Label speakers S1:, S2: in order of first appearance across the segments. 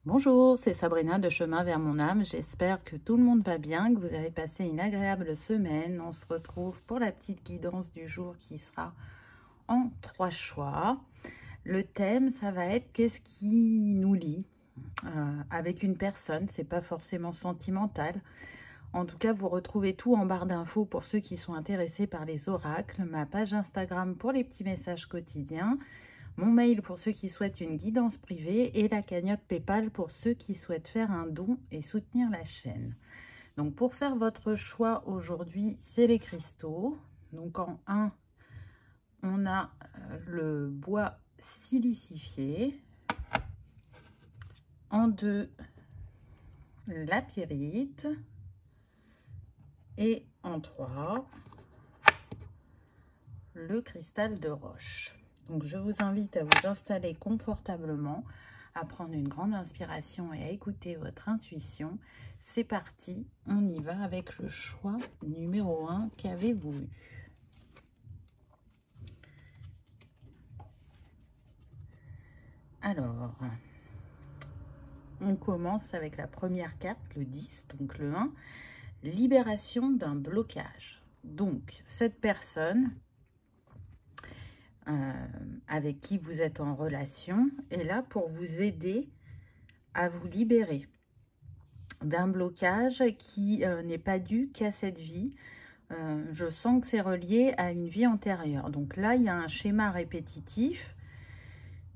S1: Bonjour, c'est Sabrina de Chemin vers mon âme. J'espère que tout le monde va bien, que vous avez passé une agréable semaine. On se retrouve pour la petite guidance du jour qui sera en 3 choix. Le thème, ça va être qu'est-ce qui nous lie avec une personne. C'est pas forcément sentimental. En tout cas, vous retrouvez tout en barre d'infos pour ceux qui sont intéressés par les oracles, ma page Instagram pour les petits messages quotidiens, mon mail pour ceux qui souhaitent une guidance privée et la cagnotte PayPal pour ceux qui souhaitent faire un don et soutenir la chaîne. Donc pour faire votre choix aujourd'hui, c'est les cristaux. Donc en 1, on a le bois silicifié. En 2, la pyrite. Et en 3, le cristal de roche. Donc, je vous invite à vous installer confortablement, à prendre une grande inspiration et à écouter votre intuition. C'est parti, on y va avec le choix numéro 1. Qu'avez-vous eu? Alors, on commence avec la première carte, le 10, donc le 1. Libération d'un blocage. Donc, cette personne avec qui vous êtes en relation est là pour vous aider à vous libérer d'un blocage qui n'est pas dû qu'à cette vie. Je sens que c'est relié à une vie antérieure. Donc là, il y a un schéma répétitif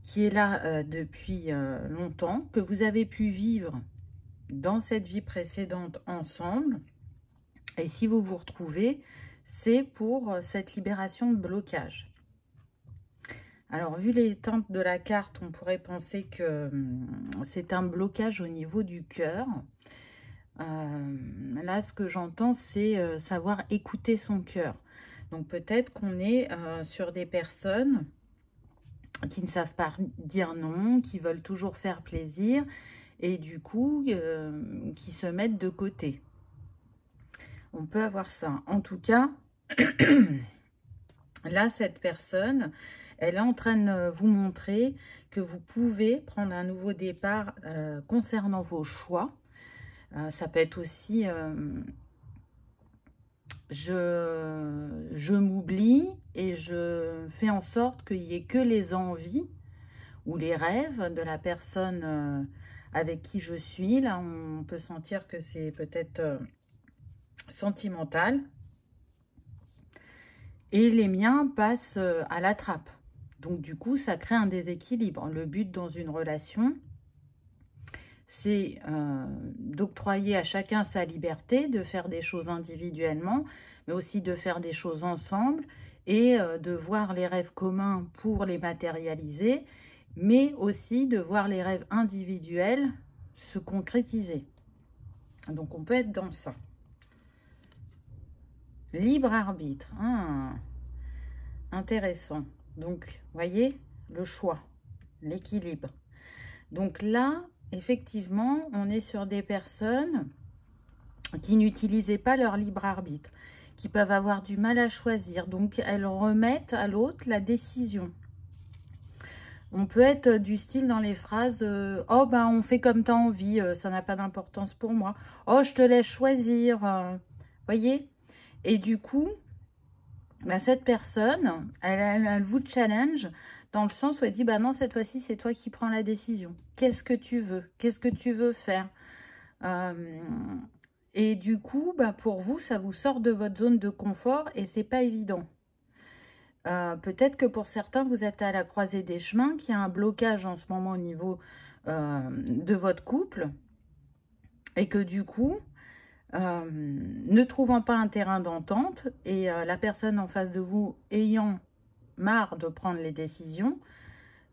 S1: qui est là depuis longtemps, que vous avez pu vivre dans cette vie précédente ensemble. Et si vous vous retrouvez, c'est pour cette libération de blocage. Alors, vu les teintes de la carte, on pourrait penser que c'est un blocage au niveau du cœur. Là, ce que j'entends, c'est savoir écouter son cœur. Donc, peut-être qu'on est sur des personnes qui ne savent pas dire non, qui veulent toujours faire plaisir et du coup, qui se mettent de côté. On peut avoir ça. En tout cas, là, cette personne, elle est en train de vous montrer que vous pouvez prendre un nouveau départ concernant vos choix. Ça peut être aussi je m'oublie et je fais en sorte qu'il n'y ait que les envies ou les rêves de la personne avec qui je suis. Là, on peut sentir que c'est peut-être sentimental. Et les miens passent à la trappe. Donc, du coup, ça crée un déséquilibre. Le but dans une relation, c'est d'octroyer à chacun sa liberté, de faire des choses individuellement, mais aussi de faire des choses ensemble et de voir les rêves communs pour les matérialiser, mais aussi de voir les rêves individuels se concrétiser. Donc, on peut être dans ça. Libre arbitre. Intéressant. Donc, voyez, le choix, l'équilibre. Donc là, effectivement, on est sur des personnes qui n'utilisaient pas leur libre arbitre, qui peuvent avoir du mal à choisir. Donc, elles remettent à l'autre la décision. On peut être du style dans les phrases « Oh, ben, on fait comme tu as envie, ça n'a pas d'importance pour moi. Oh, je te laisse choisir. » Voyez? Et du coup, bah, cette personne, elle vous challenge dans le sens où elle dit, bah non, cette fois-ci, c'est toi qui prends la décision. Qu'est-ce que tu veux? Qu'est-ce que tu veux faire? Et du coup, bah, pour vous, ça vous sort de votre zone de confort et c'est pas évident. Peut-être que pour certains, vous êtes à la croisée des chemins, qu'il y a un blocage en ce moment au niveau de votre couple et que du coup, ne trouvant pas un terrain d'entente et la personne en face de vous ayant marre de prendre les décisions,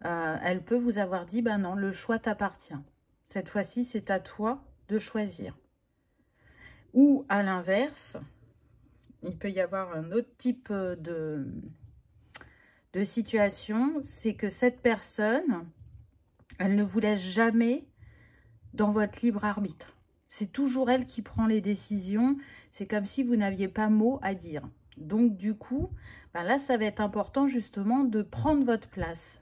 S1: elle peut vous avoir dit, ben non, le choix t'appartient. Cette fois-ci, c'est à toi de choisir. Ou à l'inverse, il peut y avoir un autre type de situation, c'est que cette personne, elle ne vous laisse jamais dans votre libre arbitre. C'est toujours elle qui prend les décisions. C'est comme si vous n'aviez pas mot à dire. Donc, du coup, ben là, ça va être important justement de prendre votre place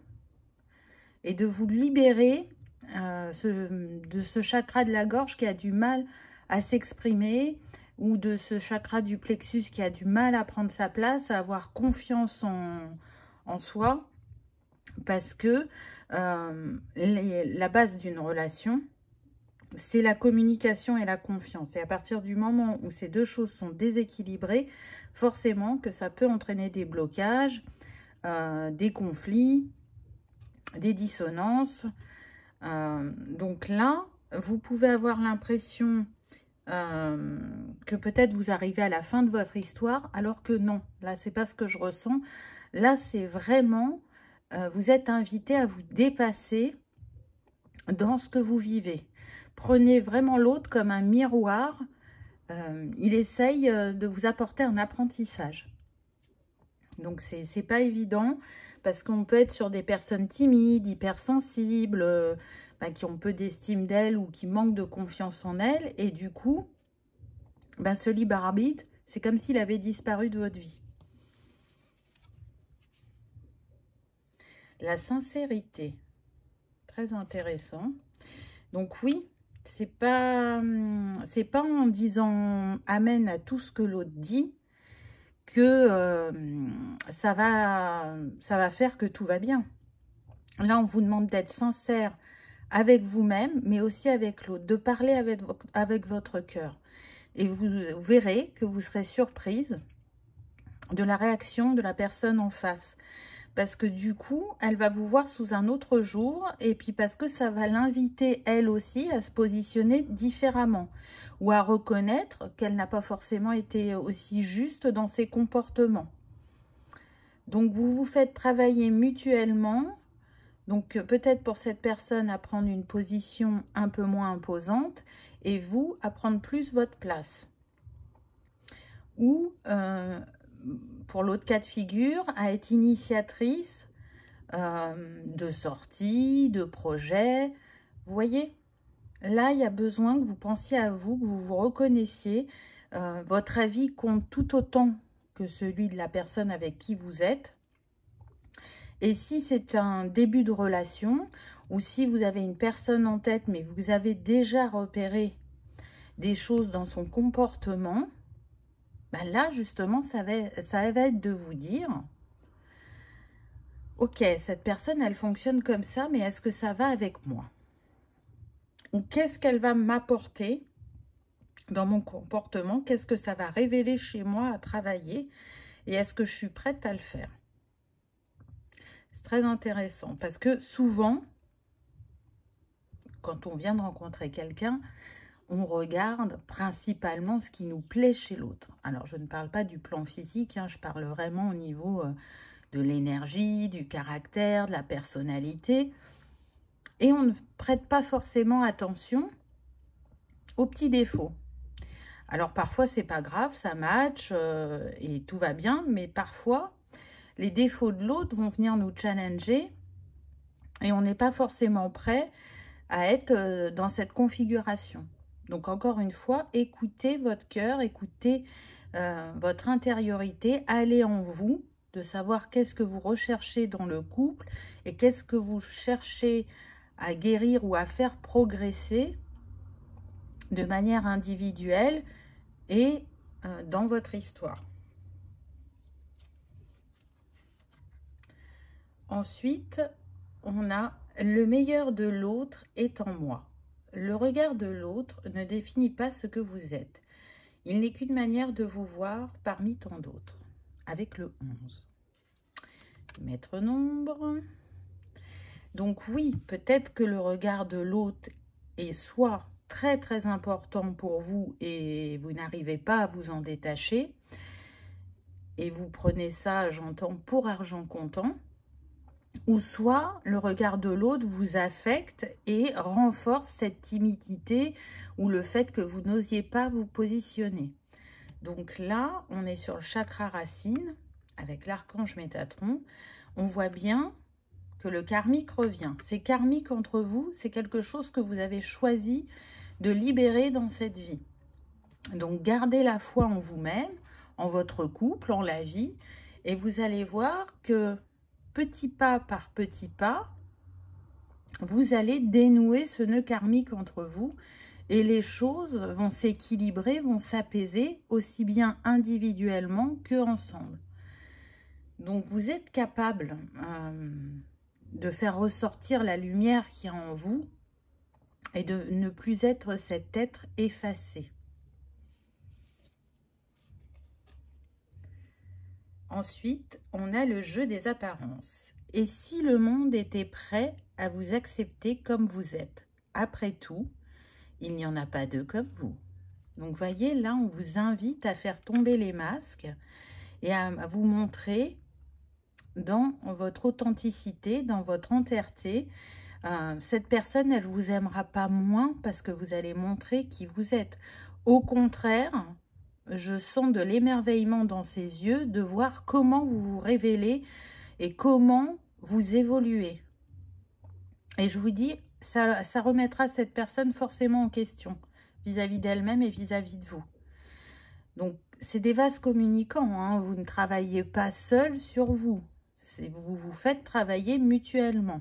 S1: et de vous libérer de ce chakra de la gorge qui a du mal à s'exprimer, ou de ce chakra du plexus qui a du mal à prendre sa place, à avoir confiance en soi, parce que la base d'une relation, c'est la communication et la confiance. Et à partir du moment où ces deux choses sont déséquilibrées, forcément que ça peut entraîner des blocages, des conflits, des dissonances. Donc là, vous pouvez avoir l'impression que peut-être vous arrivez à la fin de votre histoire, alors que non. Là, c'est pas ce que je ressens. Là, c'est vraiment, vous êtes invité à vous dépasser dans ce que vous vivez. Prenez vraiment l'autre comme un miroir. Il essaye de vous apporter un apprentissage. Donc, c'est pas évident parce qu'on peut être sur des personnes timides, hypersensibles, qui ont peu d'estime d'elles ou qui manquent de confiance en elles. Et du coup, ce libre arbitre, c'est comme s'il avait disparu de votre vie. La sincérité, très intéressant. Donc oui, c'est pas en disant amen à tout ce que l'autre dit que ça va faire que tout va bien. Là, on vous demande d'être sincère avec vous-même, mais aussi avec l'autre, de parler avec votre cœur. Et vous verrez que vous serez surprise de la réaction de la personne en face. Parce que du coup, elle va vous voir sous un autre jour, et puis parce que ça va l'inviter, elle aussi, à se positionner différemment, ou à reconnaître qu'elle n'a pas forcément été aussi juste dans ses comportements. Donc, vous vous faites travailler mutuellement. Donc, peut-être pour cette personne à prendre une position un peu moins imposante, et vous à prendre plus votre place. Ou, pour l'autre cas de figure, à être initiatrice de sorties, de projets. Vous voyez, là, il y a besoin que vous pensiez à vous, que vous vous reconnaissiez. Votre avis compte tout autant que celui de la personne avec qui vous êtes. Et si c'est un début de relation, ou si vous avez une personne en tête, mais vous avez déjà repéré des choses dans son comportement, là, justement, ça va être de vous dire, ok, cette personne, elle fonctionne comme ça, mais est-ce que ça va avec moi? Ou qu'est-ce qu'elle va m'apporter dans mon comportement? Qu'est-ce que ça va révéler chez moi à travailler? Et est-ce que je suis prête à le faire? C'est très intéressant parce que souvent, quand on vient de rencontrer quelqu'un, on regarde principalement ce qui nous plaît chez l'autre. Alors, je ne parle pas du plan physique, je parle vraiment au niveau de l'énergie, du caractère, de la personnalité. Et on ne prête pas forcément attention aux petits défauts. Alors, parfois, c'est pas grave, ça match et tout va bien, mais parfois, les défauts de l'autre vont venir nous challenger et on n'est pas forcément prêt à être dans cette configuration. Donc, encore une fois, écoutez votre cœur, écoutez votre intériorité, allez en vous, de savoir qu'est-ce que vous recherchez dans le couple et qu'est-ce que vous cherchez à guérir ou à faire progresser de manière individuelle et dans votre histoire. Ensuite, on a le meilleur de l'autre est en moi. Le regard de l'autre ne définit pas ce que vous êtes. Il n'est qu'une manière de vous voir parmi tant d'autres. Avec le 11. Maître nombre. Donc oui, peut-être que le regard de l'autre est soit très très important pour vous et vous n'arrivez pas à vous en détacher. Et vous prenez ça, j'entends, pour argent comptant. Ou soit le regard de l'autre vous affecte et renforce cette timidité ou le fait que vous n'osiez pas vous positionner. Donc là, on est sur le chakra racine avec l'archange Métatron. On voit bien que le karmique revient. C'est karmique entre vous, c'est quelque chose que vous avez choisi de libérer dans cette vie. Donc gardez la foi en vous-même, en votre couple, en la vie, et vous allez voir que petit pas par petit pas, vous allez dénouer ce nœud karmique entre vous et les choses vont s'équilibrer, vont s'apaiser aussi bien individuellement que ensemble. Donc vous êtes capable de faire ressortir la lumière qui est en vous et de ne plus être cet être effacé. Ensuite, on a le jeu des apparences. Et si le monde était prêt à vous accepter comme vous êtes? Après tout, il n'y en a pas deux comme vous. Donc, voyez, là, on vous invite à faire tomber les masques et à vous montrer dans votre authenticité, dans votre entièreté. Cette personne, elle ne vous aimera pas moins parce que vous allez montrer qui vous êtes. Au contraire, je sens de l'émerveillement dans ses yeux de voir comment vous vous révélez et comment vous évoluez. Et je vous dis, ça remettra cette personne forcément en question vis-à-vis d'elle-même et vis-à-vis de vous. Donc, c'est des vases communicants, hein. Vous ne travaillez pas seul sur vous. Vous vous faites travailler mutuellement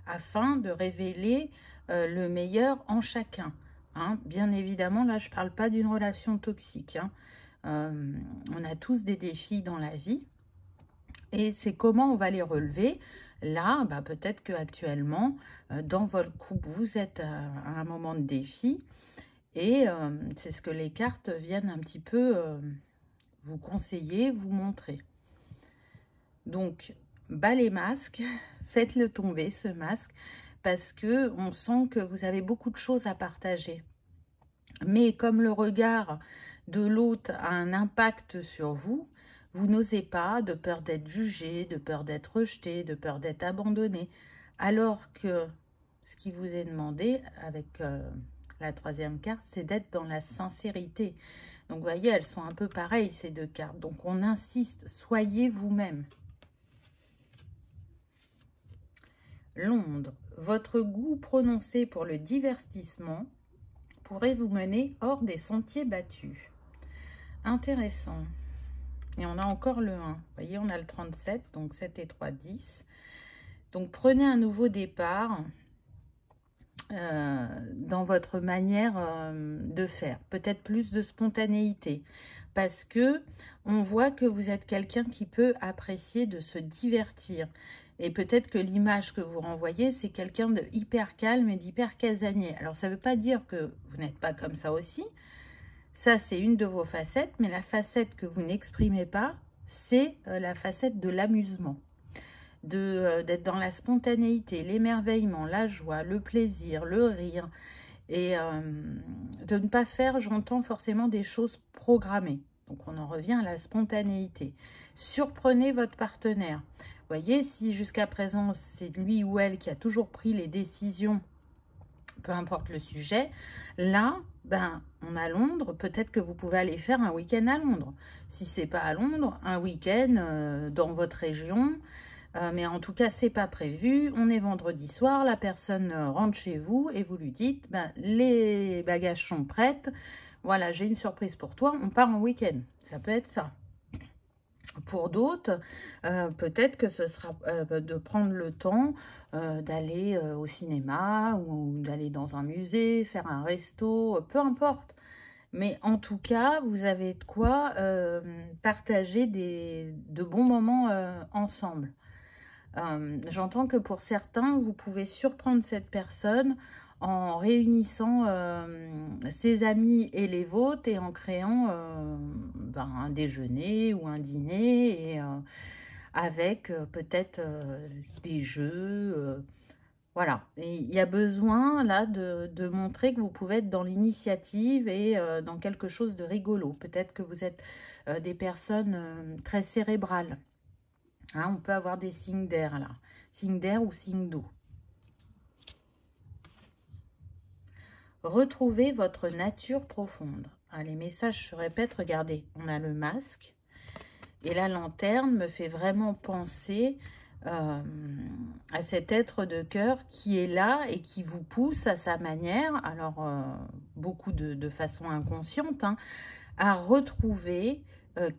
S1: afin de révéler le meilleur en chacun. Hein. Bien évidemment, là, je ne parle pas d'une relation toxique. Hein. On a tous des défis dans la vie et c'est comment on va les relever. Là, bah, peut-être qu'actuellement, dans votre couple, vous êtes à un moment de défi et c'est ce que les cartes viennent un petit peu vous conseiller, vous montrer. Donc, bas les masques, faites-le tomber ce masque parce que on sent que vous avez beaucoup de choses à partager. Mais comme le regard de l'autre a un impact sur vous, vous n'osez pas, de peur d'être jugé, de peur d'être rejeté, de peur d'être abandonné. Alors que ce qui vous est demandé avec la troisième carte, c'est d'être dans la sincérité. Donc, vous voyez, elles sont un peu pareilles, ces deux cartes. Donc, on insiste, soyez vous-même. Londres, votre goût prononcé pour le divertissement pourrait vous mener hors des sentiers battus. Intéressant. Et on a encore le 1. Vous voyez, on a le 37, donc 7 et 3, 10. Donc, prenez un nouveau départ dans votre manière de faire. Peut-être plus de spontanéité. Parce que on voit que vous êtes quelqu'un qui peut apprécier de se divertir. Et peut-être que l'image que vous renvoyez, c'est quelqu'un de hyper calme et d'hyper casanier. Alors, ça ne veut pas dire que vous n'êtes pas comme ça aussi. Ça, c'est une de vos facettes. Mais la facette que vous n'exprimez pas, c'est la facette de l'amusement. D'être dans la spontanéité, l'émerveillement, la joie, le plaisir, le rire. Et de ne pas faire, j'entends forcément des choses programmées. Donc, on en revient à la spontanéité. Surprenez votre partenaire. Vous voyez, si jusqu'à présent, c'est lui ou elle qui a toujours pris les décisions, peu importe le sujet, là, ben, on a Londres, peut-être que vous pouvez aller faire un week-end à Londres. Si ce n'est pas à Londres, un week-end dans votre région, mais en tout cas, ce n'est pas prévu. On est vendredi soir, la personne rentre chez vous et vous lui dites, ben, les bagages sont prêts, voilà, j'ai une surprise pour toi, on part en week-end. Ça peut être ça. Pour d'autres, peut-être que ce sera de prendre le temps d'aller au cinéma ou d'aller dans un musée, faire un resto, peu importe. Mais en tout cas, vous avez de quoi partager de bons moments ensemble. J'entends que pour certains, vous pouvez surprendre cette personne en réunissant ses amis et les vôtres et en créant un déjeuner ou un dîner et avec peut-être des jeux. Voilà, et il y a besoin là de montrer que vous pouvez être dans l'initiative et dans quelque chose de rigolo. Peut-être que vous êtes des personnes très cérébrales. Hein, on peut avoir des signes d'air là, signes d'air ou signes d'eau. Retrouvez votre nature profonde. Ah, les messages se répètent, regardez, on a le masque et la lanterne me fait vraiment penser à cet être de cœur qui est là et qui vous pousse à sa manière, alors beaucoup de façon inconsciente, hein, à retrouver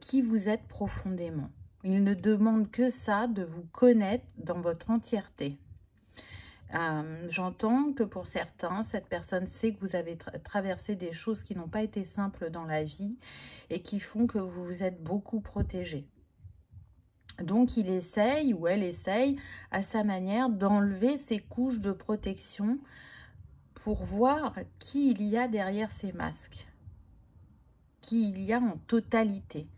S1: qui vous êtes profondément. Il ne demande que ça, de vous connaître dans votre entièreté. J'entends que pour certains, cette personne sait que vous avez traversé des choses qui n'ont pas été simples dans la vie et qui font que vous vous êtes beaucoup protégé. Donc, il essaye ou elle essaye à sa manière d'enlever ces couches de protection pour voir qui il y a derrière ces masques, qui il y a en totalité.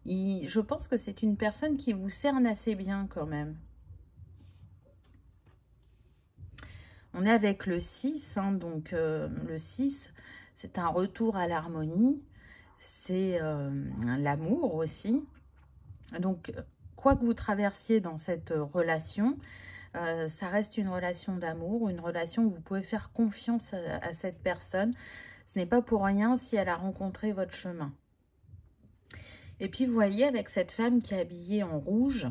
S1: Je pense que c'est une personne qui vous cerne assez bien quand même. On est avec le 6, hein, donc le 6, c'est un retour à l'harmonie, c'est l'amour aussi. Donc, quoi que vous traversiez dans cette relation, ça reste une relation d'amour, une relation où vous pouvez faire confiance à cette personne. Ce n'est pas pour rien si elle a rencontré votre chemin. Et puis, vous voyez, avec cette femme qui est habillée en rouge,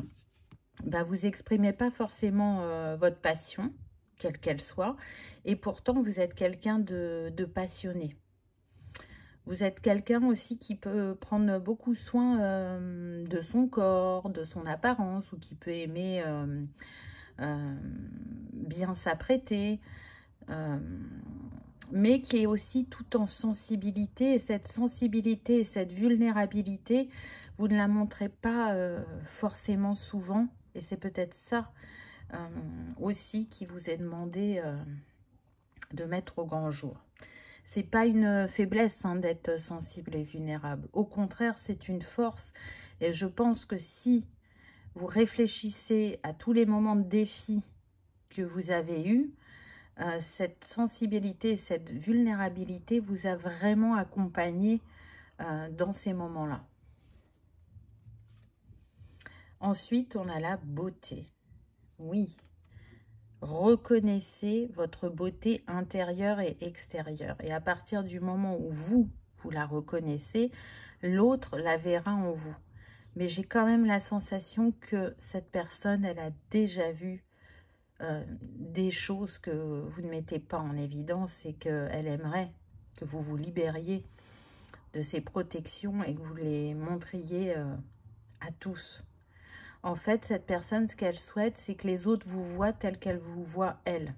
S1: bah, vous n'exprimez pas forcément votre passion, quelle qu'elle soit, et pourtant, vous êtes quelqu'un de passionné. Vous êtes quelqu'un aussi qui peut prendre beaucoup soin de son corps, de son apparence, ou qui peut aimer bien s'apprêter, mais qui est aussi tout en sensibilité. Et cette sensibilité et cette vulnérabilité, vous ne la montrez pas forcément souvent. Et c'est peut-être ça aussi qui vous est demandé de mettre au grand jour. C'est pas une faiblesse hein, d'être sensible et vulnérable. Au contraire, c'est une force. Et je pense que si vous réfléchissez à tous les moments de défi que vous avez eus, cette sensibilité, cette vulnérabilité vous a vraiment accompagné dans ces moments-là. Ensuite, on a la beauté. Oui. Reconnaissez votre beauté intérieure et extérieure. Et à partir du moment où vous la reconnaissez, l'autre la verra en vous. Mais j'ai quand même la sensation que cette personne, elle a déjà vu des choses que vous ne mettez pas en évidence et qu'elle aimerait que vous vous libériez de ces protections et que vous les montriez à tous. En fait, cette personne, ce qu'elle souhaite, c'est que les autres vous voient tel qu'elle vous voit elle.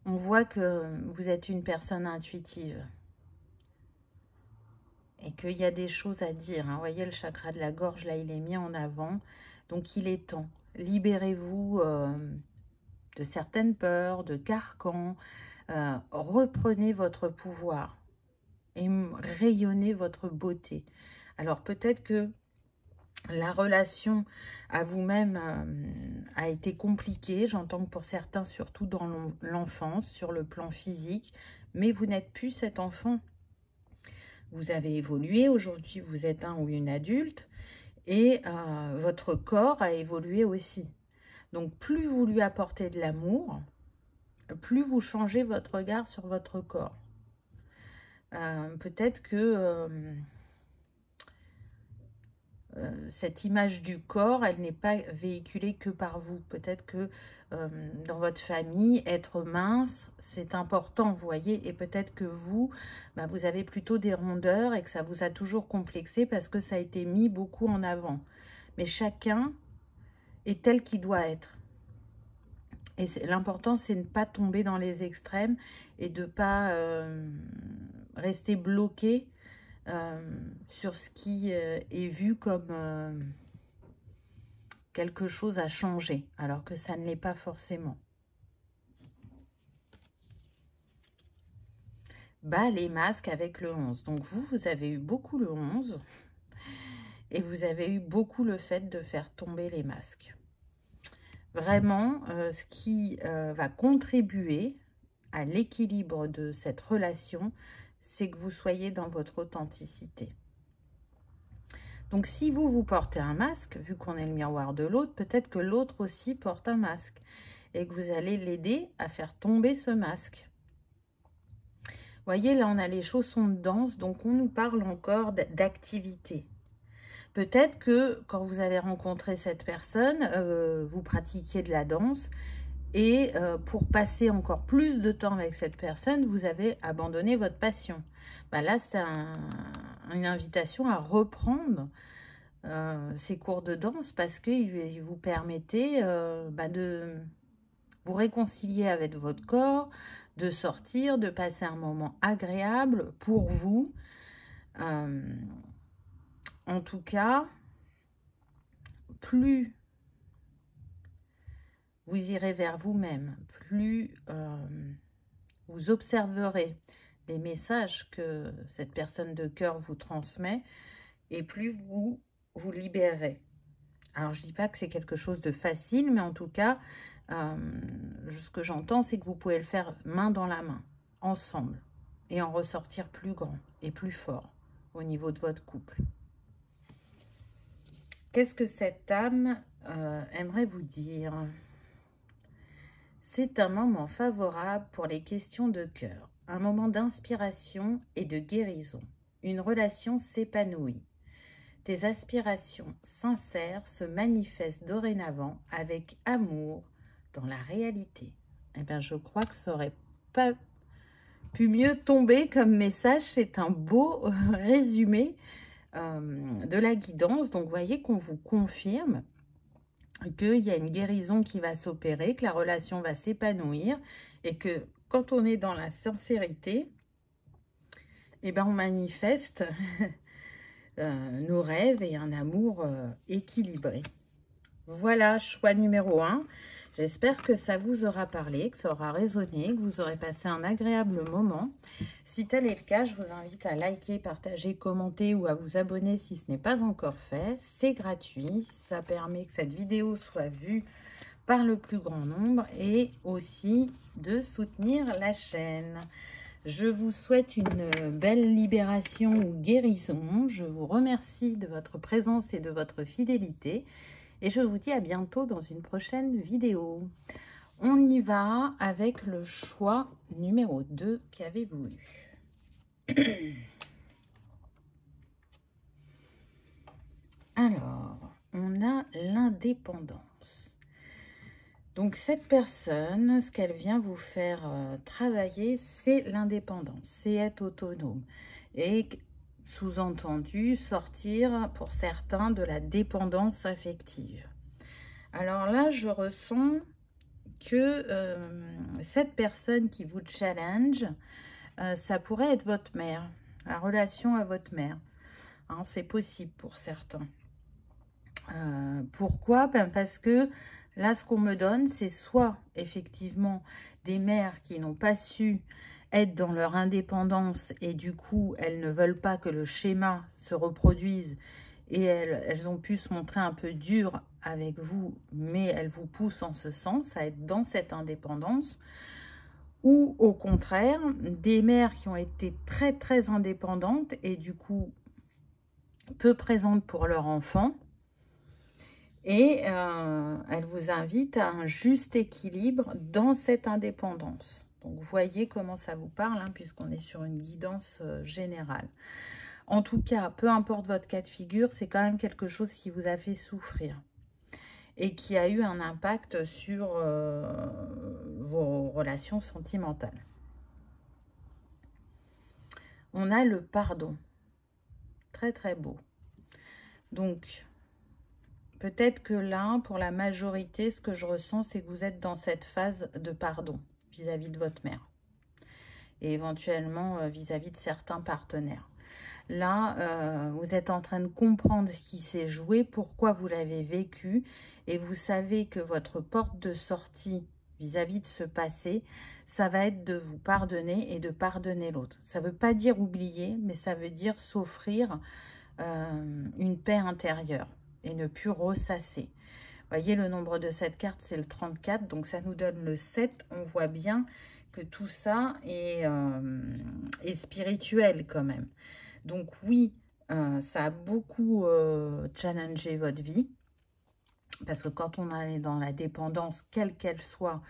S1: On voit que vous êtes une personne intuitive et qu'il y a des choses à dire. Hein. Vous voyez, le chakra de la gorge, là, il est mis en avant. Donc, il est temps. Libérez-vous de certaines peurs, de carcans. Reprenez votre pouvoir et rayonnez votre beauté. Alors, peut-être que la relation à vous-même a été compliquée. J'entends que pour certains, surtout dans l'enfance, sur le plan physique. Mais vous n'êtes plus cet enfant. Vous avez évolué. Aujourd'hui, vous êtes un ou une adulte. Et votre corps a évolué aussi. Donc, plus vous lui apportez de l'amour, plus vous changez votre regard sur votre corps. Peut-être que cette image du corps, elle n'est pas véhiculée que par vous. Peut-être que dans votre famille, être mince, c'est important, vous voyez. Et peut-être que vous, bah, vous avez plutôt des rondeurs et que ça vous a toujours complexé parce que ça a été mis beaucoup en avant. Mais chacun est tel qu'il doit être. Et l'important, c'est de ne pas tomber dans les extrêmes et de ne pas rester bloqué sur ce qui est vu comme quelque chose à changer, alors que ça ne l'est pas forcément. Bah, les masques avec le 11. Donc vous avez eu beaucoup le 11 et vous avez eu beaucoup le fait de faire tomber les masques. Vraiment, ce qui va contribuer à l'équilibre de cette relation, c'est que vous soyez dans votre authenticité. Donc, si vous portez un masque, vu qu'on est le miroir de l'autre, peut-être que l'autre aussi porte un masque et que vous allez l'aider à faire tomber ce masque. Vous voyez, là, on a les chaussons de danse, donc on nous parle encore d'activité. Peut-être que quand vous avez rencontré cette personne, vous pratiquiez de la danse et pour passer encore plus de temps avec cette personne, vous avez abandonné votre passion. Bah là, c'est une invitation à reprendre ces cours de danse parce qu'ils vous permettaient bah de vous réconcilier avec votre corps, de sortir, de passer un moment agréable pour vous. En tout cas, plus vous irez vers vous-même, plus vous observerez les messages que cette personne de cœur vous transmet, et plus vous vous libérez. Alors, je ne dis pas que c'est quelque chose de facile, mais en tout cas, ce que j'entends, c'est que vous pouvez le faire main dans la main, ensemble, et en ressortir plus grand et plus fort au niveau de votre couple. Qu'est-ce que cette âme aimerait vous dire? C'est un moment favorable pour les questions de cœur, un moment d'inspiration et de guérison. Une relation s'épanouit. Tes aspirations sincères se manifestent dorénavant avec amour dans la réalité. Eh bien, je crois que ça n'aurait pas pu mieux tomber comme message. C'est un beau résumé de la guidance. Donc, vous voyez qu'on vous confirme qu'il y a une guérison qui va s'opérer, que la relation va s'épanouir et que quand on est dans la sincérité, eh ben, on manifeste nos rêves et un amour équilibré. Voilà, choix numéro 1. J'espère que ça vous aura parlé, que ça aura résonné, que vous aurez passé un agréable moment. Si tel est le cas, je vous invite à liker, partager, commenter ou à vous abonner si ce n'est pas encore fait. C'est gratuit, ça permet que cette vidéo soit vue par le plus grand nombre et aussi de soutenir la chaîne. Je vous souhaite une belle libération ou guérison. Je vous remercie de votre présence et de votre fidélité. Et je vous dis à bientôt dans une prochaine vidéo. On y va avec le choix numéro 2. Qu'avez-vous eu? Alors, on a l'indépendance. Donc, cette personne, ce qu'elle vient vous faire travailler, c'est l'indépendance, c'est être autonome. Et sous-entendu, sortir pour certains de la dépendance affective. Alors là, je ressens que cette personne qui vous challenge, ça pourrait être votre mère, la relation à votre mère. Hein, c'est possible pour certains. Pourquoi? Ben parce que là, ce qu'on me donne, c'est soit effectivement des mères qui n'ont pas su être dans leur indépendance et du coup, elles ne veulent pas que le schéma se reproduise et elles ont pu se montrer un peu dures avec vous, mais elles vous poussent en ce sens, à être dans cette indépendance. Ou au contraire, des mères qui ont été très très indépendantes et du coup, peu présentes pour leur enfant. Et elle vous invite à un juste équilibre dans cette indépendance. Donc, vous voyez comment ça vous parle, hein, puisqu'on est sur une guidance générale. En tout cas, peu importe votre cas de figure, c'est quand même quelque chose qui vous a fait souffrir et qui a eu un impact sur vos relations sentimentales. On a le pardon. Très, très beau. Donc, peut-être que là, pour la majorité, ce que je ressens, c'est que vous êtes dans cette phase de pardon vis-à-vis de votre mère. Et éventuellement vis-à-vis de certains partenaires. Là, vous êtes en train de comprendre ce qui s'est joué, pourquoi vous l'avez vécu. Et vous savez que votre porte de sortie vis-à-vis de ce passé, ça va être de vous pardonner et de pardonner l'autre. Ça ne veut pas dire oublier, mais ça veut dire s'offrir une paix intérieure et ne plus ressasser. Vous voyez, le nombre de cette carte, c'est le 34, donc ça nous donne le 7. On voit bien que tout ça est spirituel quand même. Donc oui, ça a beaucoup challengé votre vie, parce que quand on est dans la dépendance, quelle qu'elle soit,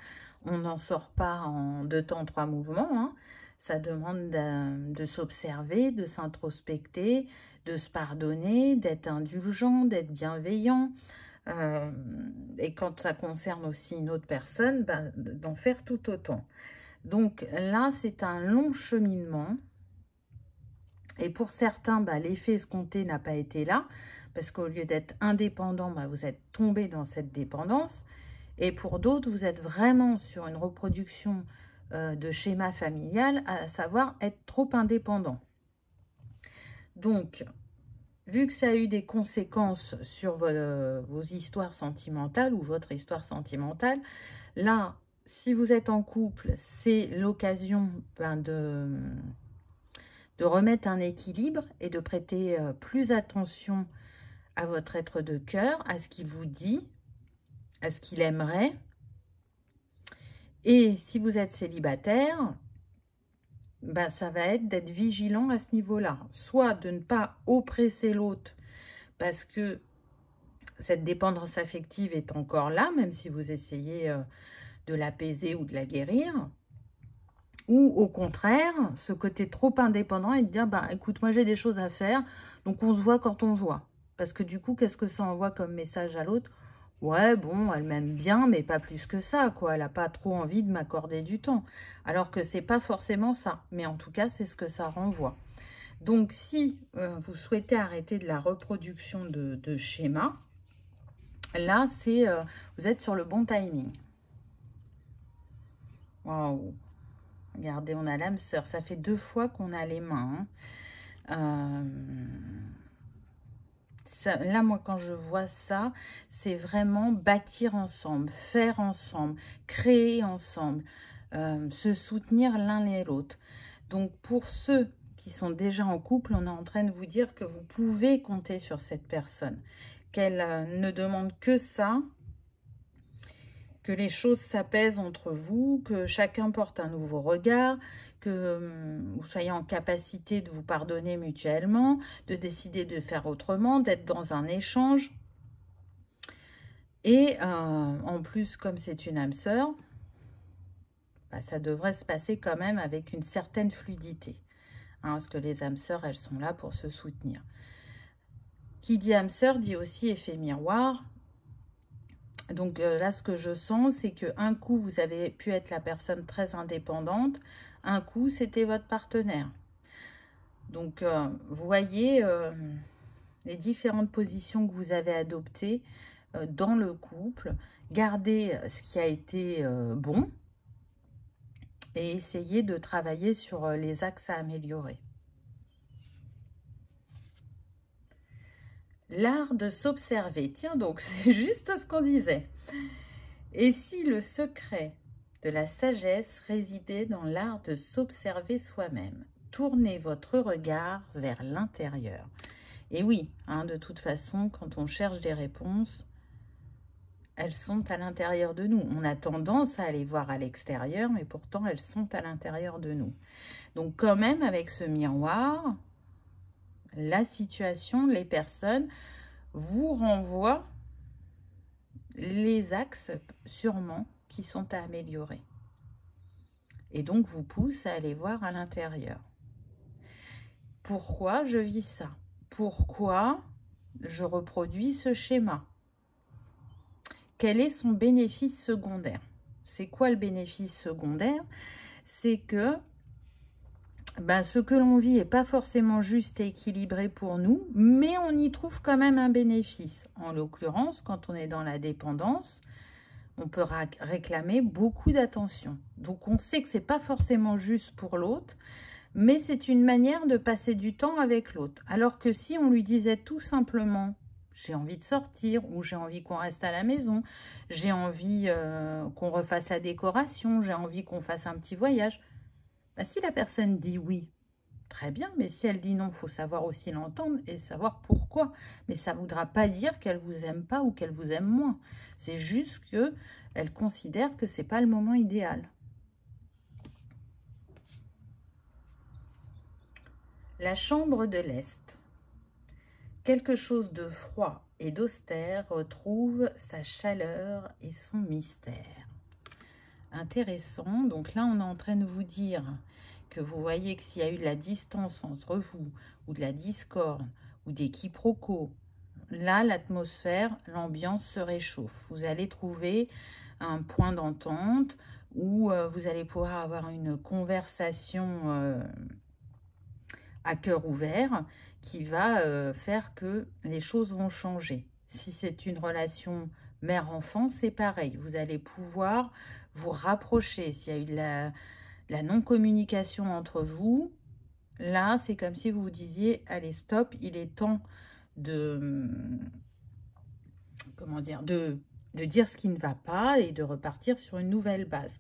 S1: on n'en sort pas en 2 temps, 3 mouvements. Hein. Ça demande de s'observer, de s'introspecter, de se pardonner, d'être indulgent, d'être bienveillant. Et quand ça concerne aussi une autre personne, ben, d'en faire tout autant. Donc là, c'est un long cheminement. Et pour certains, bah, l'effet escompté n'a pas été là, parce qu'au lieu d'être indépendant, bah, vous êtes tombé dans cette dépendance. Et pour d'autres, vous êtes vraiment sur une reproduction de schéma familial, à savoir être trop indépendant. Donc, vu que ça a eu des conséquences sur vos histoires sentimentales ou votre histoire sentimentale, là, si vous êtes en couple, c'est l'occasion de remettre un équilibre et de prêter plus attention à votre être de cœur, à ce qu'il vous dit, à ce qu'il aimerait. Et si vous êtes célibataire, ben, ça va être d'être vigilant à ce niveau-là. Soit de ne pas oppresser l'autre parce que cette dépendance affective est encore là, même si vous essayez de l'apaiser ou de la guérir. Ou au contraire, ce côté trop indépendant et de dire, bah, écoute, moi j'ai des choses à faire, donc on se voit quand on se voit. Parce que du coup, qu'est-ce que ça envoie comme message à l'autre? Ouais, bon, elle m'aime bien, mais pas plus que ça, quoi. Elle n'a pas trop envie de m'accorder du temps. Alors que c'est pas forcément ça. Mais en tout cas, c'est ce que ça renvoie. Donc, si vous souhaitez arrêter de la reproduction de schéma, là, c'est vous êtes sur le bon timing. Waouh! Regardez, on a l'âme sœur. Ça fait 2 fois qu'on a les mains. Là, moi, quand je vois ça, c'est vraiment bâtir ensemble, faire ensemble, créer ensemble, se soutenir l'un et l'autre. Donc, pour ceux qui sont déjà en couple, on est en train de vous dire que vous pouvez compter sur cette personne, qu'elle ne demande que ça, que les choses s'apaisent entre vous, que chacun porte un nouveau regard, que vous soyez en capacité de vous pardonner mutuellement, de décider de faire autrement, d'être dans un échange. Et en plus, comme c'est une âme sœur, bah, ça devrait se passer quand même avec une certaine fluidité. Hein, parce que les âmes sœurs, elles sont là pour se soutenir. Qui dit âme sœur dit aussi effet miroir. Donc là, ce que je sens, c'est qu'un coup, vous avez pu être la personne très indépendante. Un coup, c'était votre partenaire. Donc, vous voyez les différentes positions que vous avez adoptées dans le couple. Gardez ce qui a été bon et essayez de travailler sur les axes à améliorer. L'art de s'observer. Tiens donc, c'est juste ce qu'on disait. Et si le secret de la sagesse résidait dans l'art de s'observer soi-même? Tournez votre regard vers l'intérieur. Et oui, hein, de toute façon, quand on cherche des réponses, elles sont à l'intérieur de nous. On a tendance à aller voir à l'extérieur, mais pourtant, elles sont à l'intérieur de nous. Donc, quand même, avec ce miroir, la situation, les personnes vous renvoient les axes sûrement qui sont à améliorer. Et donc vous pousse à aller voir à l'intérieur. Pourquoi je vis ça? Pourquoi je reproduis ce schéma? Quel est son bénéfice secondaire? C'est quoi le bénéfice secondaire? C'est que ce que l'on vit n'est pas forcément juste et équilibré pour nous, mais on y trouve quand même un bénéfice. En l'occurrence, quand on est dans la dépendance, on peut réclamer beaucoup d'attention. Donc, on sait que ce n'est pas forcément juste pour l'autre, mais c'est une manière de passer du temps avec l'autre. Alors que si on lui disait tout simplement « j'ai envie de sortir » ou « j'ai envie qu'on reste à la maison »,« j'ai envie qu'on refasse la décoration »,« j'ai envie qu'on fasse un petit voyage », si la personne dit oui, très bien, mais si elle dit non, il faut savoir aussi l'entendre et savoir pourquoi. Mais ça ne voudra pas dire qu'elle ne vous aime pas ou qu'elle vous aime moins. C'est juste qu'elle considère que ce n'est pas le moment idéal. La chambre de l'Est. Quelque chose de froid et d'austère retrouve sa chaleur et son mystère. Intéressant. Donc là, on est en train de vous dire que vous voyez que s'il y a eu de la distance entre vous, ou de la discorde, ou des quiproquos, là, l'atmosphère, l'ambiance se réchauffe. Vous allez trouver un point d'entente où vous allez pouvoir avoir une conversation à cœur ouvert qui va faire que les choses vont changer. Si c'est une relation Mère-enfant, c'est pareil. Vous allez pouvoir vous rapprocher. S'il y a eu de la non-communication entre vous, là, c'est comme si vous vous disiez, allez, stop, il est temps de, comment dire, de dire ce qui ne va pas et de repartir sur une nouvelle base.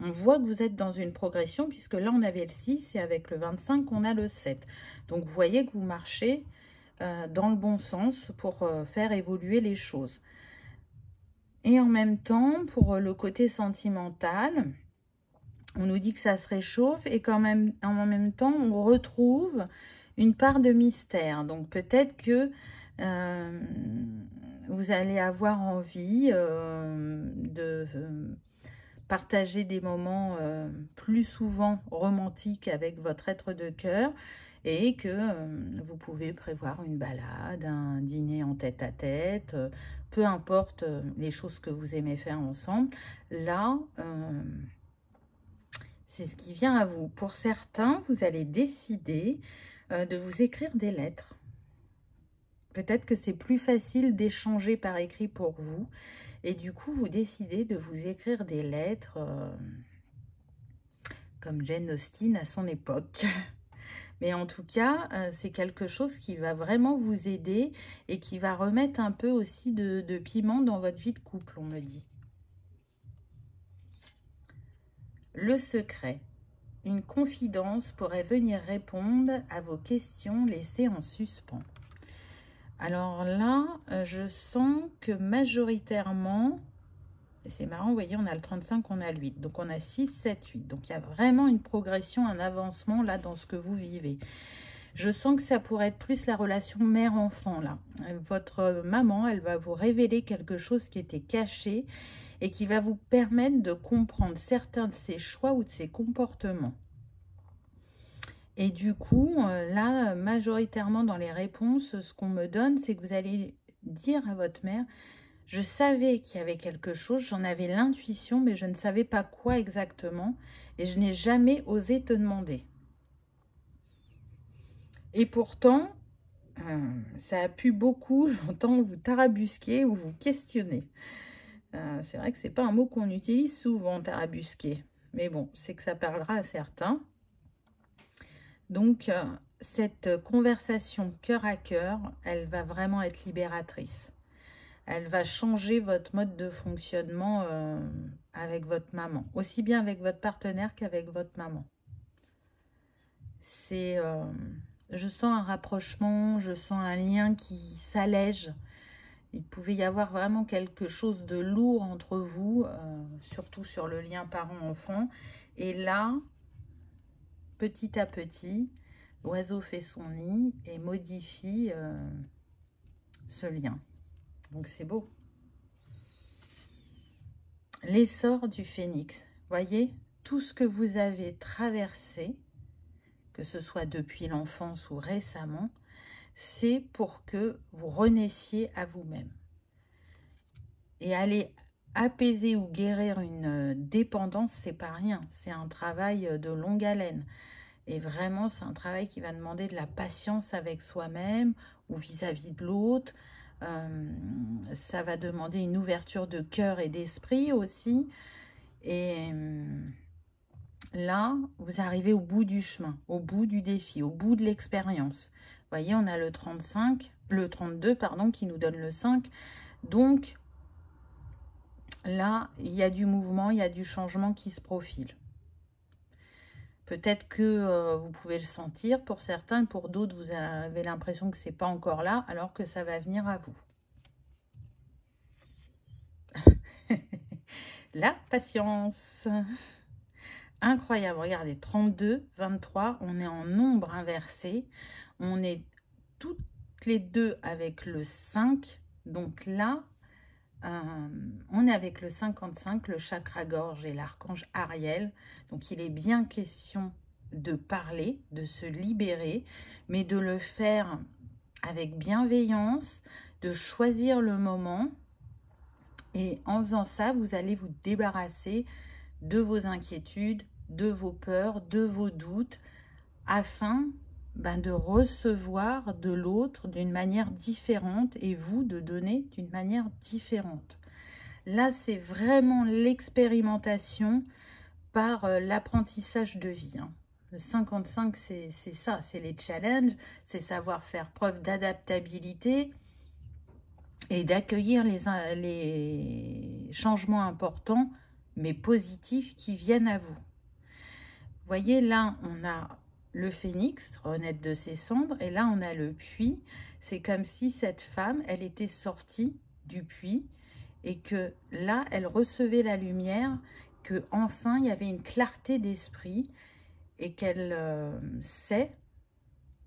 S1: On voit que vous êtes dans une progression, puisque là, on avait le 6 et avec le 25, on a le 7. Donc, vous voyez que vous marchez dans le bon sens pour faire évoluer les choses. Et en même temps, pour le côté sentimental, on nous dit que ça se réchauffe et quand même, en même temps, on retrouve une part de mystère. Donc, peut-être que vous allez avoir envie de partager des moments plus souvent romantiques avec votre être de cœur et que vous pouvez prévoir une balade, un dîner en tête-à-tête, peu importe les choses que vous aimez faire ensemble. Là, c'est ce qui vient à vous. Pour certains, vous allez décider de vous écrire des lettres. Peut-être que c'est plus facile d'échanger par écrit pour vous. Et du coup, vous décidez de vous écrire des lettres comme Jane Austen à son époque. Mais en tout cas, c'est quelque chose qui va vraiment vous aider et qui va remettre un peu aussi de piment dans votre vie de couple, on me dit. Le secret. Une confidence pourrait venir répondre à vos questions laissées en suspens. Alors là, je sens que majoritairement, et c'est marrant, vous voyez, on a le 35, on a le 8. Donc, on a 6, 7, 8. Donc, il y a vraiment une progression, un avancement là dans ce que vous vivez. Je sens que ça pourrait être plus la relation mère-enfant là. Votre maman, elle va vous révéler quelque chose qui était caché et qui va vous permettre de comprendre certains de ses choix ou de ses comportements. Et du coup, là, majoritairement dans les réponses, ce qu'on me donne, c'est que vous allez dire à votre mère, je savais qu'il y avait quelque chose, j'en avais l'intuition, mais je ne savais pas quoi exactement, et je n'ai jamais osé te demander. Et pourtant, ça a pu beaucoup, j'entends, vous tarabusquer ou vous questionner. C'est vrai que c'est pas un mot qu'on utilise souvent, tarabusquer. Mais bon, c'est que ça parlera à certains. Donc, cette conversation cœur à cœur, elle va vraiment être libératrice. Elle va changer votre mode de fonctionnement avec votre maman. Aussi bien avec votre partenaire qu'avec votre maman. C'est, je sens un rapprochement, je sens un lien qui s'allège. Il pouvait y avoir vraiment quelque chose de lourd entre vous, surtout sur le lien parent-enfant. Et là, petit à petit, l'oiseau fait son nid et modifie ce lien. Donc, c'est beau. L'essor du phénix. Voyez, tout ce que vous avez traversé, que ce soit depuis l'enfance ou récemment, c'est pour que vous renaissiez à vous-même. Et aller apaiser ou guérir une dépendance, c'est pas rien. C'est un travail de longue haleine. Et vraiment, c'est un travail qui va demander de la patience avec soi-même ou vis-à-vis de l'autre. Ça va demander une ouverture de cœur et d'esprit aussi. Et là, vous arrivez au bout du chemin, au bout du défi, au bout de l'expérience. Vous voyez, on a le 32, pardon, qui nous donne le 5. Donc, là, il y a du mouvement, il y a du changement qui se profile. Peut-être que vous pouvez le sentir pour certains, pour d'autres, vous avez l'impression que ce n'est pas encore là, alors que ça va venir à vous. La patience. Incroyable, regardez, 32, 23, on est en nombre inversé. On est toutes les deux avec le 5. Donc là, on est avec le 55, le chakra-gorge et l'archange Ariel. Donc, il est bien question de parler, de se libérer, mais de le faire avec bienveillance, de choisir le moment. Et en faisant ça, vous allez vous débarrasser de vos inquiétudes, de vos peurs, de vos doutes, afin de recevoir de l'autre d'une manière différente et vous de donner d'une manière différente. Là, c'est vraiment l'expérimentation par l'apprentissage de vie. Hein. Le 55, c'est ça, c'est les challenges, c'est savoir faire preuve d'adaptabilité et d'accueillir les changements importants, mais positifs, qui viennent à vous. Vous voyez, là, on a le phénix, renaître de ses cendres, et là, on a le puits. C'est comme si cette femme, elle était sortie du puits, et que là, elle recevait la lumière, que enfin il y avait une clarté d'esprit, et qu'elle sait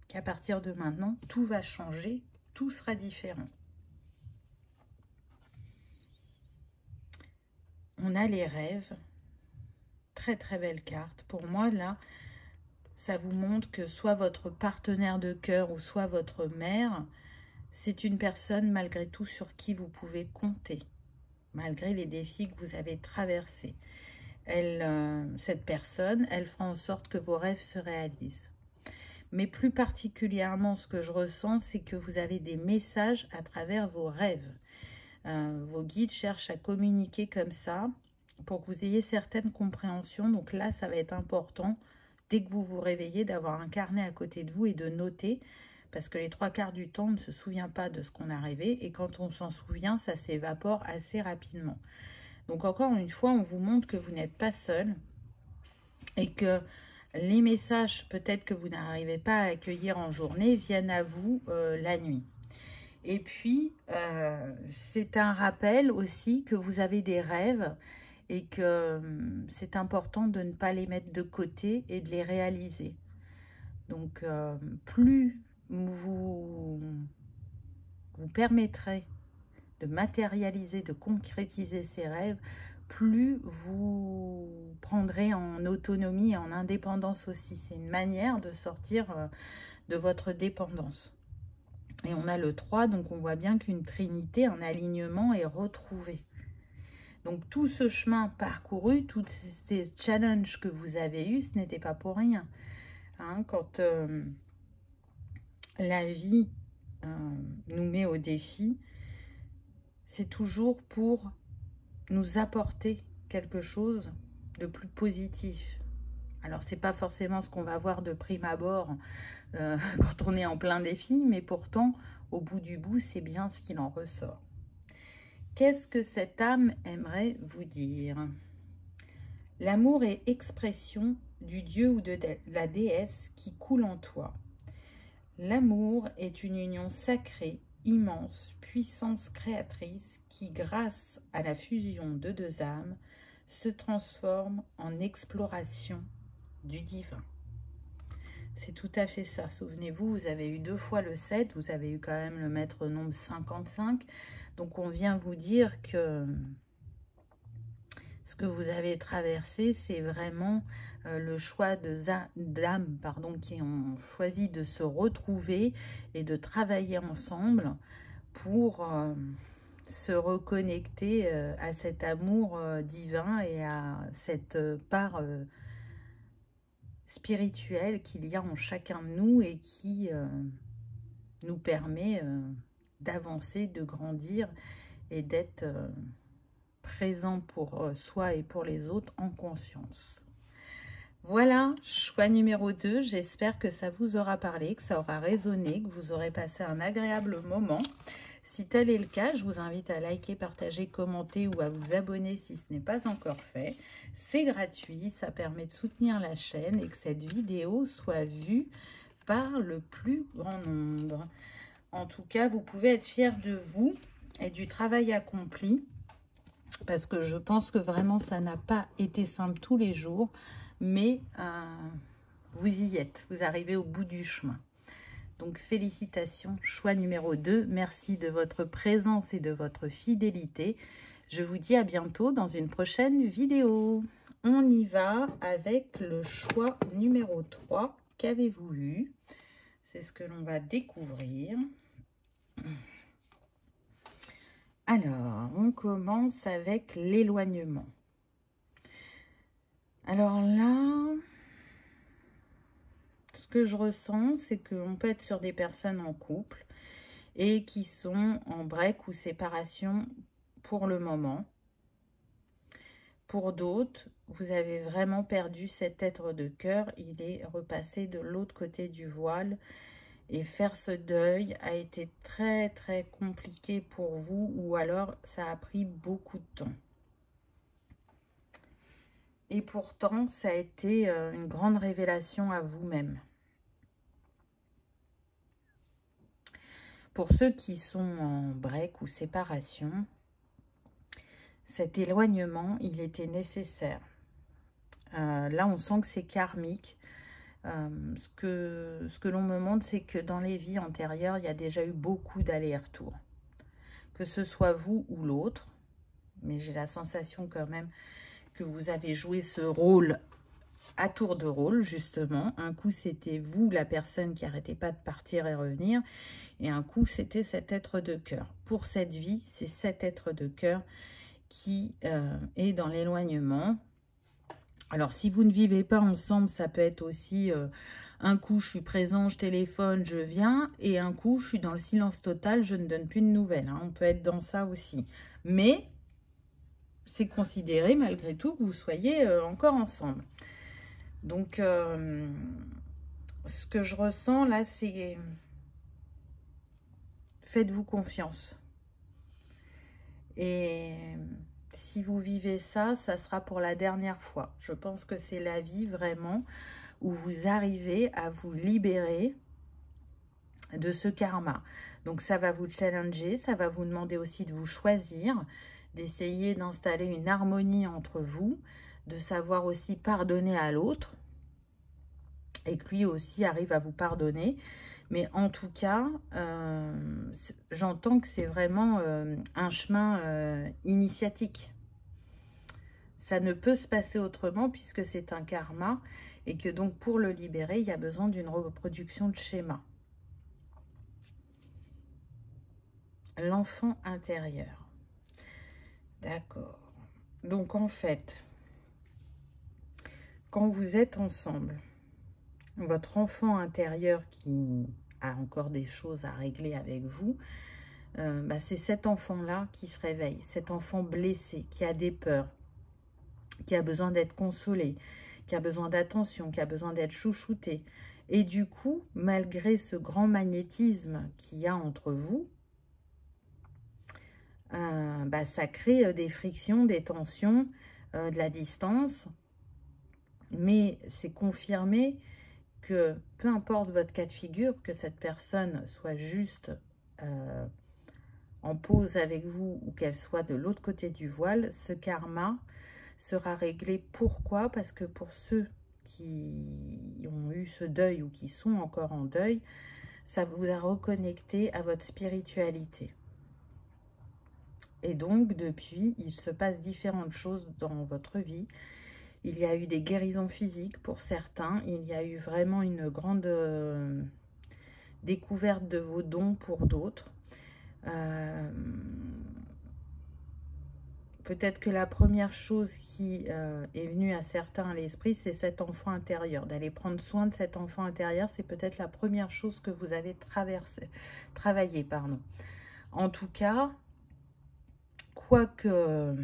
S1: qu'à partir de maintenant, tout va changer, tout sera différent. On a les rêves, très très belle carte. Pour moi, là, ça vous montre que soit votre partenaire de cœur ou soit votre mère, c'est une personne malgré tout sur qui vous pouvez compter, malgré les défis que vous avez traversés. Cette personne, elle fera en sorte que vos rêves se réalisent. Mais plus particulièrement, ce que je ressens, c'est que vous avez des messages à travers vos rêves. Vos guides cherchent à communiquer comme ça pour que vous ayez certaines compréhensions. Donc là, ça va être important, dès que vous vous réveillez, d'avoir un carnet à côté de vous et de noter, parce que les 3/4 du temps, on ne se souvient pas de ce qu'on a rêvé, et quand on s'en souvient, ça s'évapore assez rapidement. Donc encore une fois, on vous montre que vous n'êtes pas seul, et que les messages, peut-être que vous n'arrivez pas à accueillir en journée, viennent à vous la nuit. Et puis, c'est un rappel aussi que vous avez des rêves et que c'est important de ne pas les mettre de côté et de les réaliser. Donc, plus vous permettrez de matérialiser, de concrétiser ces rêves, plus vous prendrez en autonomie et en indépendance aussi. C'est une manière de sortir de votre dépendance. Et on a le 3, donc on voit bien qu'une trinité, un alignement est retrouvé. Donc tout ce chemin parcouru, tous ces challenges que vous avez eus, ce n'était pas pour rien. Hein, quand la vie nous met au défi, c'est toujours pour nous apporter quelque chose de plus positif. Alors, c'est pas forcément ce qu'on va voir de prime abord quand on est en plein défi, mais pourtant, au bout du bout, c'est bien ce qu'il en ressort. Qu'est-ce que cette âme aimerait vous dire? L'amour est expression du dieu ou de la déesse qui coule en toi. L'amour est une union sacrée, immense, puissance créatrice qui, grâce à la fusion de deux âmes, se transforme en exploration du divin. C'est tout à fait ça. Souvenez-vous, vous avez eu 2 fois le 7, vous avez eu quand même le maître nombre 55. Donc, on vient vous dire que ce que vous avez traversé, c'est vraiment le choix d'âmes qui ont choisi de se retrouver et de travailler ensemble pour se reconnecter à cet amour divin et à cette part spirituelle qu'il y a en chacun de nous et qui nous permet d'avancer, de grandir et d'être présent pour soi et pour les autres en conscience. Voilà, choix numéro 2. J'espère que ça vous aura parlé, que ça aura résonné, que vous aurez passé un agréable moment. Si tel est le cas, je vous invite à liker, partager, commenter ou à vous abonner si ce n'est pas encore fait. C'est gratuit, ça permet de soutenir la chaîne et que cette vidéo soit vue par le plus grand nombre. En tout cas, vous pouvez être fiers de vous et du travail accompli, parce que je pense que vraiment ça n'a pas été simple tous les jours, mais vous y êtes, vous arrivez au bout du chemin. Donc félicitations, choix numéro 2, merci de votre présence et de votre fidélité. Je vous dis à bientôt dans une prochaine vidéo. On y va avec le choix numéro 3. Qu'avez-vous eu? C'est ce que l'on va découvrir. Alors, on commence avec l'éloignement. Alors là, ce que je ressens, c'est qu'on peut être sur des personnes en couple, et qui sont en break ou séparation pour le moment. Pour d'autres, vous avez vraiment perdu cet être de cœur. Il est repassé de l'autre côté du voile. Et faire ce deuil a été très, très compliqué pour vous. Ou alors, ça a pris beaucoup de temps. Et pourtant, ça a été une grande révélation à vous-même. Pour ceux qui sont en break ou séparation, cet éloignement, il était nécessaire. Là, on sent que c'est karmique. Ce que l'on me montre, c'est que dans les vies antérieures, il y a déjà eu beaucoup d'allers-retours. Que ce soit vous ou l'autre. Mais j'ai la sensation quand même que vous avez joué ce rôle à tour de rôle, justement. Un coup, c'était vous, la personne qui n'arrêtait pas de partir et revenir. Et un coup, c'était cet être de cœur. Pour cette vie, c'est cet être de cœur qui est dans l'éloignement. Alors, si vous ne vivez pas ensemble, ça peut être aussi un coup, je suis présent, je téléphone, je viens. Et un coup, je suis dans le silence total, je ne donne plus de nouvelles. Hein. On peut être dans ça aussi. Mais c'est considéré, malgré tout, que vous soyez encore ensemble. Donc, ce que je ressens là, c'est... Faites-vous confiance. Et si vous vivez ça, ça sera pour la dernière fois. Je pense que c'est la vie vraiment où vous arrivez à vous libérer de ce karma. Donc ça va vous challenger, ça va vous demander aussi de vous choisir, d'essayer d'installer une harmonie entre vous, de savoir aussi pardonner à l'autre et que lui aussi arrive à vous pardonner. Mais en tout cas, j'entends que c'est vraiment un chemin initiatique. Ça ne peut se passer autrement puisque c'est un karma et que donc pour le libérer, il y a besoin d'une reproduction de schéma. L'enfant intérieur. D'accord. Donc en fait, quand vous êtes ensemble, votre enfant intérieur qui a encore des choses à régler avec vous, c'est cet enfant-là qui se réveille, cet enfant blessé, qui a des peurs, qui a besoin d'être consolé, qui a besoin d'attention, qui a besoin d'être chouchouté. Et du coup, malgré ce grand magnétisme qu'il y a entre vous, ça crée des frictions, des tensions, de la distance. Mais c'est confirmé que peu importe votre cas de figure, que cette personne soit juste en pause avec vous ou qu'elle soit de l'autre côté du voile, ce karma sera réglé. Pourquoi? Parce que pour ceux qui ont eu ce deuil ou qui sont encore en deuil, ça vous a reconnecté à votre spiritualité. Et donc, depuis, il se passe différentes choses dans votre vie. Il y a eu des guérisons physiques pour certains. Il y a eu vraiment une grande découverte de vos dons pour d'autres. Peut-être que la première chose qui est venue à certains à l'esprit, c'est cet enfant intérieur. D'aller prendre soin de cet enfant intérieur, c'est peut-être la première chose que vous avez travaillé. En tout cas, quoi que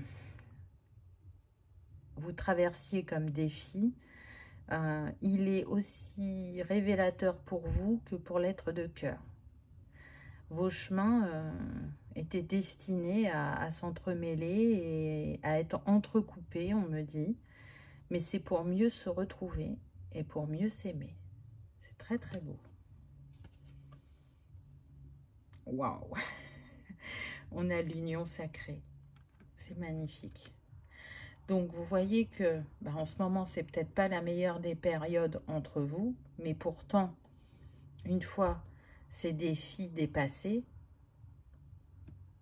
S1: vous traversiez comme défi, il est aussi révélateur pour vous que pour l'être de cœur. Vos chemins étaient destinés à s'entremêler et à être entrecoupés, on me dit. Mais c'est pour mieux se retrouver et pour mieux s'aimer. C'est très très beau. Waouh! On a l'union sacrée. C'est magnifique. Donc, vous voyez que en ce moment, c'est peut-être pas la meilleure des périodes entre vous, mais pourtant, une fois ces défis dépassés,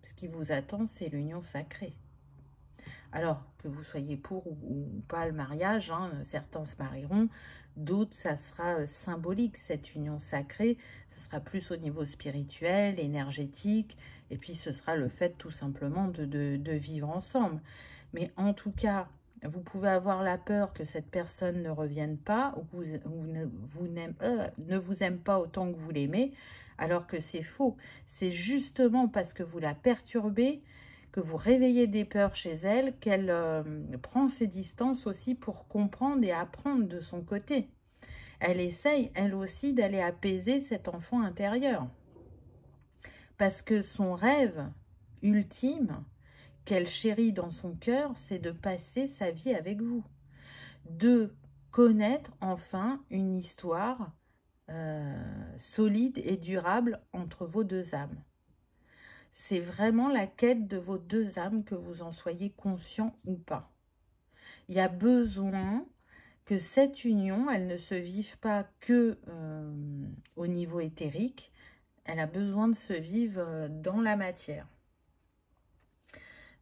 S1: ce qui vous attend, c'est l'union sacrée. Alors, que vous soyez pour ou pas le mariage, hein, certains se marieront, d'autres, ça sera symbolique, cette union sacrée. Ça sera plus au niveau spirituel, énergétique, et puis ce sera le fait tout simplement de vivre ensemble. Mais en tout cas, vous pouvez avoir la peur que cette personne ne revienne pas, ou ne vous aime pas autant que vous l'aimez, alors que c'est faux. C'est justement parce que vous la perturbez que vous réveillez des peurs chez elle, qu'elle prend ses distances aussi pour comprendre et apprendre de son côté. Elle essaye, elle aussi, d'aller apaiser cet enfant intérieur. Parce que son rêve ultime, qu'elle chérit dans son cœur, c'est de passer sa vie avec vous. De connaître enfin une histoire solide et durable entre vos deux âmes. C'est vraiment la quête de vos deux âmes, que vous en soyez conscient ou pas. Il y a besoin que cette union, elle ne se vive pas que au niveau éthérique, elle a besoin de se vivre dans la matière.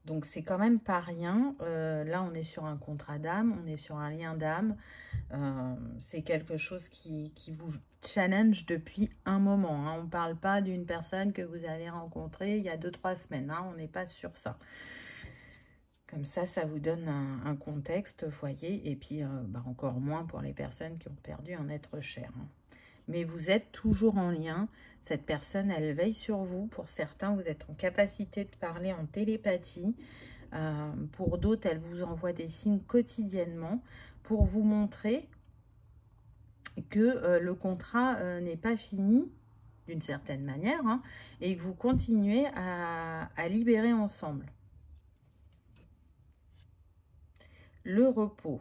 S1: Donc, c'est quand même pas rien. Là, on est sur un contrat d'âme, on est sur un lien d'âme. C'est quelque chose qui vous challenge depuis un moment. Hein. On ne parle pas d'une personne que vous avez rencontrée il y a 2-3 semaines. Hein. On n'est pas sur ça. Comme ça vous donne un contexte, vous voyez. Et puis, encore moins pour les personnes qui ont perdu un être cher. Hein. Mais vous êtes toujours en lien. Cette personne, elle veille sur vous. Pour certains, vous êtes en capacité de parler en télépathie. Pour d'autres, elle vous envoie des signes quotidiennement pour vous montrer que le contrat n'est pas fini, d'une certaine manière, hein, et que vous continuez à libérer ensemble. Le repos.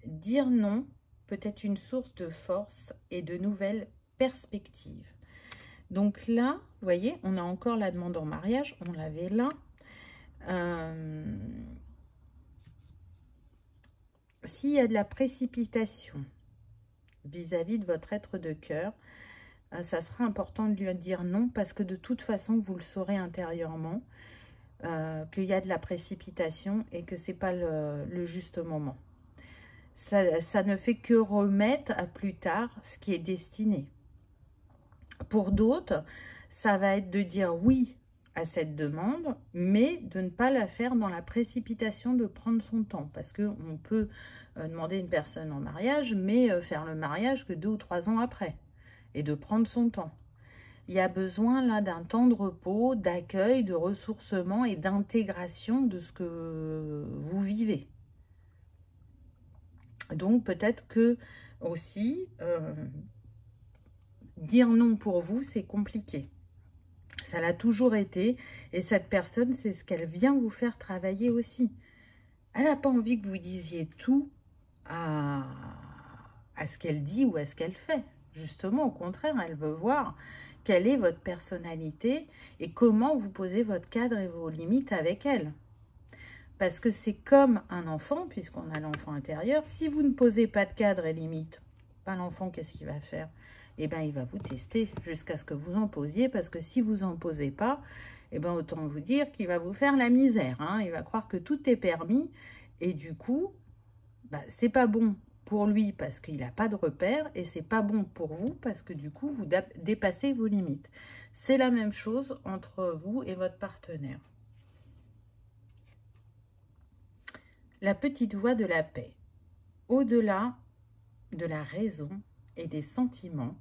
S1: Dire non peut être une source de force et de nouvelles perspectives. Donc là, vous voyez, on a encore la demande en mariage, on l'avait là. S'il y a de la précipitation vis-à-vis de votre être de cœur, ça sera important de lui dire non, parce que de toute façon, vous le saurez intérieurement, qu'il y a de la précipitation et que ce n'est pas le juste moment. Ça ne fait que remettre à plus tard ce qui est destiné. Pour d'autres, ça va être de dire oui à cette demande, mais de ne pas la faire dans la précipitation, de prendre son temps. Parce qu'on peut demander une personne en mariage, mais faire le mariage que 2 ou 3 ans après. Et de prendre son temps. Il y a besoin là d'un temps de repos, d'accueil, de ressourcement et d'intégration de ce que vous vivez. Donc peut-être que aussi, dire non pour vous, c'est compliqué. Ça l'a toujours été. Et cette personne, c'est ce qu'elle vient vous faire travailler aussi. Elle n'a pas envie que vous disiez tout à ce qu'elle dit ou à ce qu'elle fait. Justement, au contraire, elle veut voir quelle est votre personnalité et comment vous posez votre cadre et vos limites avec elle. Parce que c'est comme un enfant, puisqu'on a l'enfant intérieur. Si vous ne posez pas de cadre et limite, l'enfant, qu'est-ce qu'il va faire? Eh bien, il va vous tester jusqu'à ce que vous en posiez, parce que si vous n'en posez pas, eh bien, autant vous dire qu'il va vous faire la misère. Hein. Il va croire que tout est permis, et du coup, c'est pas bon pour lui parce qu'il n'a pas de repère, et c'est pas bon pour vous parce que du coup, vous dépassez vos limites. C'est la même chose entre vous et votre partenaire. La petite voix de la paix. Au-delà de la raison et des sentiments,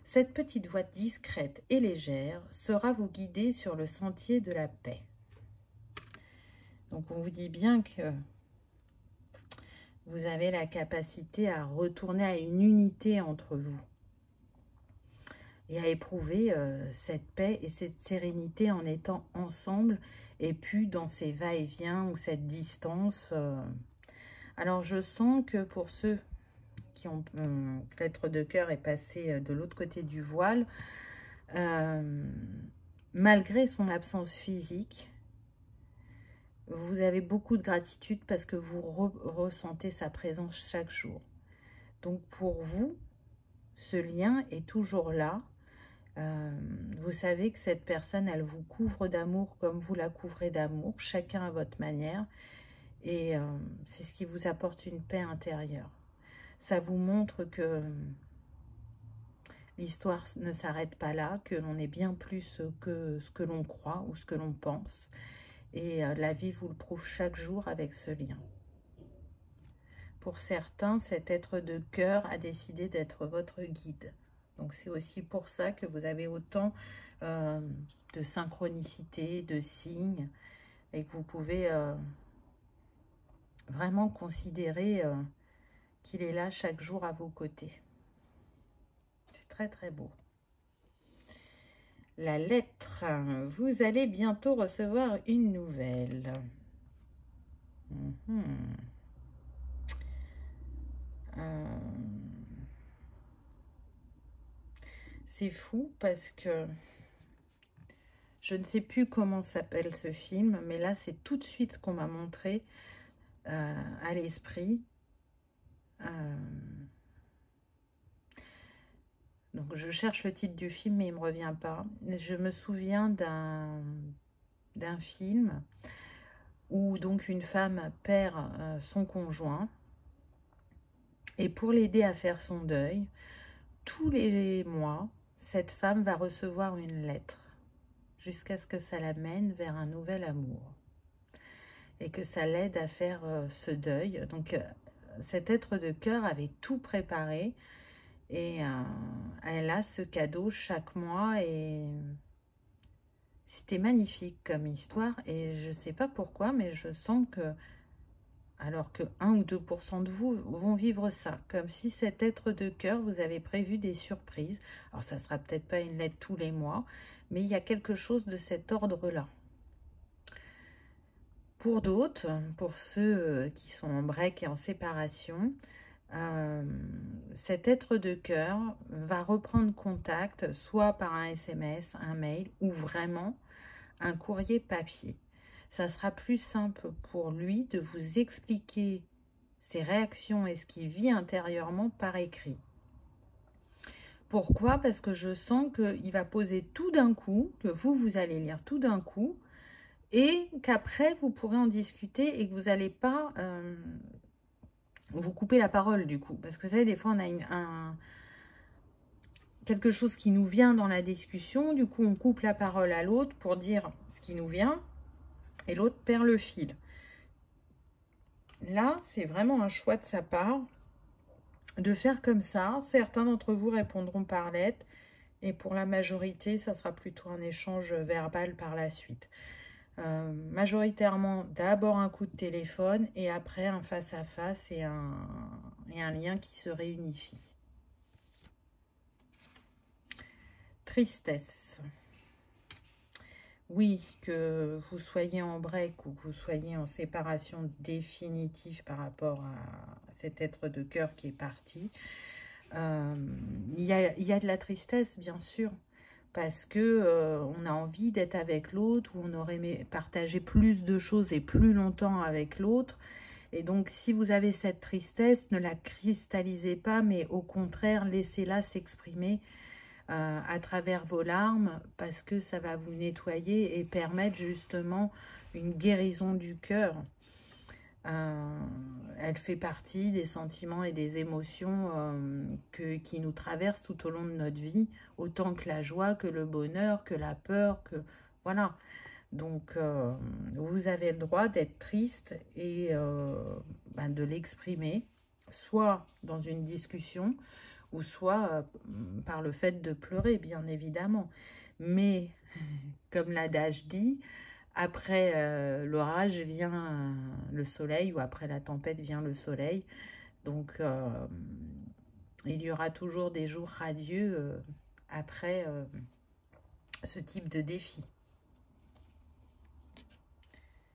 S1: cette petite voix discrète et légère sera vous guider sur le sentier de la paix. Donc on vous dit bien que vous avez la capacité à retourner à une unité entre vous et à éprouver cette paix et cette sérénité en étant ensemble et plus dans ces va-et-vient ou cette distance. Alors je sens que pour ceux qui ont l'être de cœur est passé de l'autre côté du voile, malgré son absence physique, vous avez beaucoup de gratitude parce que vous ressentez sa présence chaque jour. Donc pour vous, ce lien est toujours là. Vous savez que cette personne, elle vous couvre d'amour comme vous la couvrez d'amour, chacun à votre manière. Et c'est ce qui vous apporte une paix intérieure. Ça vous montre que l'histoire ne s'arrête pas là, que l'on est bien plus que ce que l'on croit ou ce que l'on pense. Et la vie vous le prouve chaque jour avec ce lien. Pour certains, cet être de cœur a décidé d'être votre guide. Donc c'est aussi pour ça que vous avez autant de synchronicité, de signes. et que vous pouvez vraiment considérer qu'il est là chaque jour à vos côtés. C'est très très beau. La lettre, vous allez bientôt recevoir une nouvelle. C'est fou parce que je ne sais plus comment s'appelle ce film, mais là c'est tout de suite ce qu'on m'a montré à l'esprit. Donc je cherche le titre du film mais il ne me revient pas. Je me souviens d'un film où donc une femme perd son conjoint et pour l'aider à faire son deuil, tous les mois, cette femme va recevoir une lettre jusqu'à ce que ça l'amène vers un nouvel amour et que ça l'aide à faire ce deuil. Donc cet être de cœur avait tout préparé et elle a ce cadeau chaque mois et c'était magnifique comme histoire et je ne sais pas pourquoi mais je sens que alors que 1 ou 2% de vous vont vivre ça, comme si cet être de cœur, vous avez prévu des surprises. Alors, ça ne sera peut-être pas une lettre tous les mois, mais il y a quelque chose de cet ordre-là. Pour d'autres, pour ceux qui sont en break et en séparation, cet être de cœur va reprendre contact, soit par un SMS, un mail, ou vraiment un courrier papier. Ça sera plus simple pour lui de vous expliquer ses réactions et ce qu'il vit intérieurement par écrit. Pourquoi? Parce que je sens qu'il va poser tout d'un coup, que vous allez lire tout d'un coup, et qu'après, vous pourrez en discuter et que vous n'allez pas vous couper la parole du coup. Parce que vous savez, des fois, on a quelque chose qui nous vient dans la discussion, du coup, on coupe la parole à l'autre pour dire ce qui nous vient, et l'autre perd le fil. Là, c'est vraiment un choix de sa part de faire comme ça. Certains d'entre vous répondront par lettre et pour la majorité, ça sera plutôt un échange verbal par la suite. Majoritairement, d'abord un coup de téléphone et après un face-à-face et un lien qui se réunifie. Tristesse. Oui, que vous soyez en break ou que vous soyez en séparation définitive par rapport à cet être de cœur qui est parti, il y a de la tristesse, bien sûr, parce que on a envie d'être avec l'autre, ou on aurait aimé partager plus de choses et plus longtemps avec l'autre. Et donc, si vous avez cette tristesse, ne la cristallisez pas, mais au contraire, laissez-la s'exprimer à travers vos larmes, parce que ça va vous nettoyer et permettre justement une guérison du cœur. Elle fait partie des sentiments et des émotions qui nous traversent tout au long de notre vie, autant que la joie, que le bonheur, que la peur, que voilà. Donc, vous avez le droit d'être triste et de l'exprimer, soit dans une discussion, ou soit par le fait de pleurer, bien évidemment. Mais, comme l'adage dit, après l'orage vient le soleil, ou après la tempête vient le soleil. Donc, il y aura toujours des jours radieux après ce type de défi.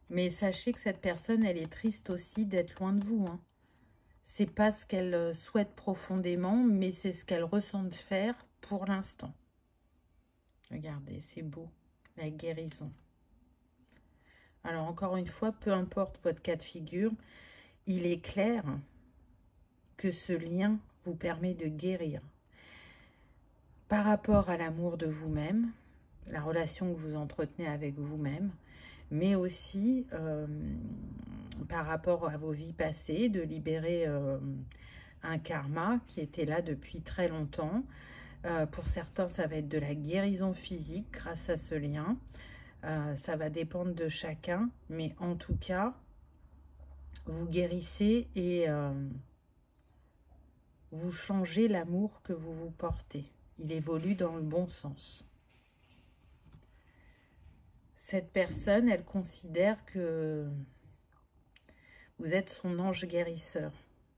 S1: Mais sachez que cette personne, elle est triste aussi d'être loin de vous, hein. C'est pas ce qu'elle souhaite profondément, mais c'est ce qu'elle ressent de faire pour l'instant. Regardez, c'est beau, la guérison. Alors, encore une fois, peu importe votre cas de figure, il est clair que ce lien vous permet de guérir. Par rapport à l'amour de vous-même, la relation que vous entretenez avec vous-même, mais aussi par rapport à vos vies passées, de libérer un karma qui était là depuis très longtemps. Pour certains, ça va être de la guérison physique grâce à ce lien. Ça va dépendre de chacun, mais en tout cas, vous guérissez et vous changez l'amour que vous vous portez. Il évolue dans le bon sens. cette personne, elle considère que vous êtes son ange guérisseur.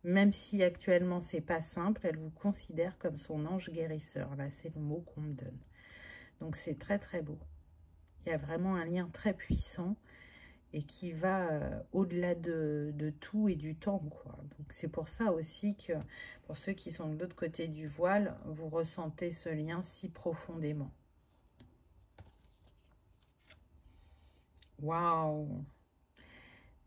S1: Même si actuellement, c'est pas simple, elle vous considère comme son ange guérisseur. Là, c'est le mot qu'on me donne. Donc, c'est très, très beau. Il y a vraiment un lien très puissant et qui va au-delà de tout et du temps, quoi. Donc, c'est pour ça aussi que, pour ceux qui sont de l'autre côté du voile, vous ressentez ce lien si profondément. Waouh!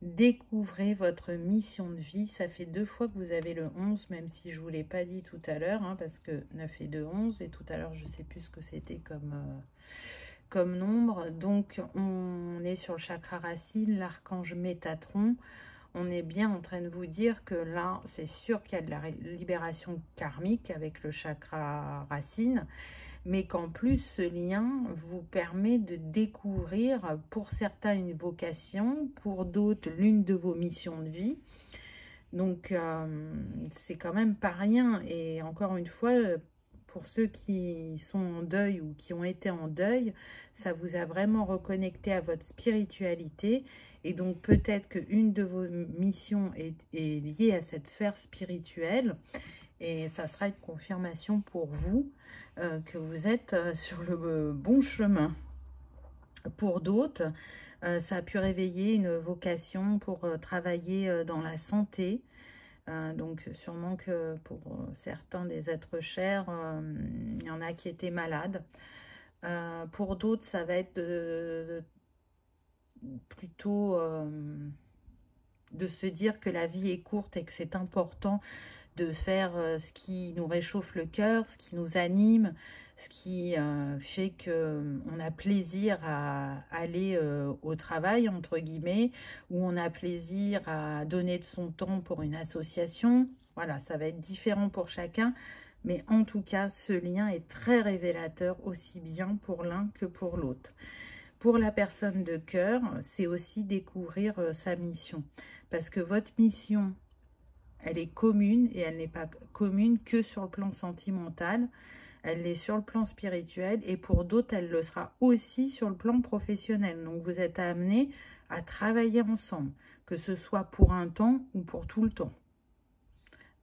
S1: Découvrez votre mission de vie. Ça fait 2 fois que vous avez le 11, même si je ne vous l'ai pas dit tout à l'heure, hein, parce que 9 et 2, 11. Et tout à l'heure, je ne sais plus ce que c'était comme nombre. Donc, on est sur le chakra racine, l'archange Métatron. On est bien en train de vous dire que là, c'est sûr qu'il y a de la libération karmique avec le chakra racine, mais qu'en plus, ce lien vous permet de découvrir, pour certains, une vocation, pour d'autres, l'une de vos missions de vie. Donc, c'est quand même pas rien. Et encore une fois, pour ceux qui sont en deuil ou qui ont été en deuil, ça vous a vraiment reconnecté à votre spiritualité. Et donc, peut-être qu'une de vos missions est liée à cette sphère spirituelle. Et ça sera une confirmation pour vous que vous êtes sur le bon chemin. Pour d'autres, ça a pu réveiller une vocation pour travailler dans la santé. Donc sûrement que pour certains des êtres chers, il y en a qui étaient malades. Pour d'autres, ça va être plutôt de se dire que la vie est courte et que c'est important de faire ce qui nous réchauffe le cœur, ce qui nous anime, ce qui fait qu'on a plaisir à aller au travail, entre guillemets, ou on a plaisir à donner de son temps pour une association. Voilà, ça va être différent pour chacun, mais en tout cas, ce lien est très révélateur, aussi bien pour l'un que pour l'autre. Pour la personne de cœur, c'est aussi découvrir sa mission, parce que votre mission, elle est commune et elle n'est pas commune que sur le plan sentimental. Elle est sur le plan spirituel et pour d'autres, elle le sera aussi sur le plan professionnel. Donc, vous êtes amenés à travailler ensemble, que ce soit pour un temps ou pour tout le temps.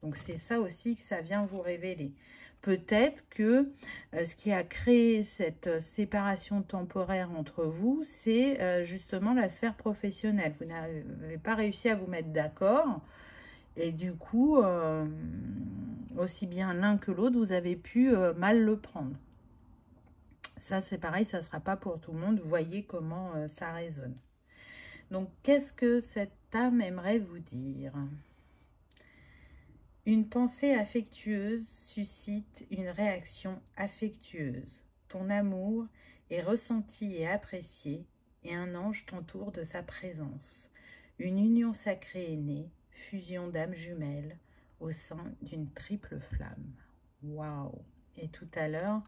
S1: Donc, c'est ça aussi que ça vient vous révéler. Peut-être que ce qui a créé cette séparation temporaire entre vous, c'est justement la sphère professionnelle. Vous n'avez pas réussi à vous mettre d'accord. Et du coup, aussi bien l'un que l'autre, vous avez pu mal le prendre. Ça, c'est pareil, ça ne sera pas pour tout le monde. Vous voyez comment ça résonne. Donc, qu'est-ce que cette âme aimerait vous dire? Une pensée affectueuse suscite une réaction affectueuse. Ton amour est ressenti et apprécié, et un ange t'entoure de sa présence. Une union sacrée est née, fusion d'âmes jumelles au sein d'une triple flamme. Waouh! Et tout à l'heure,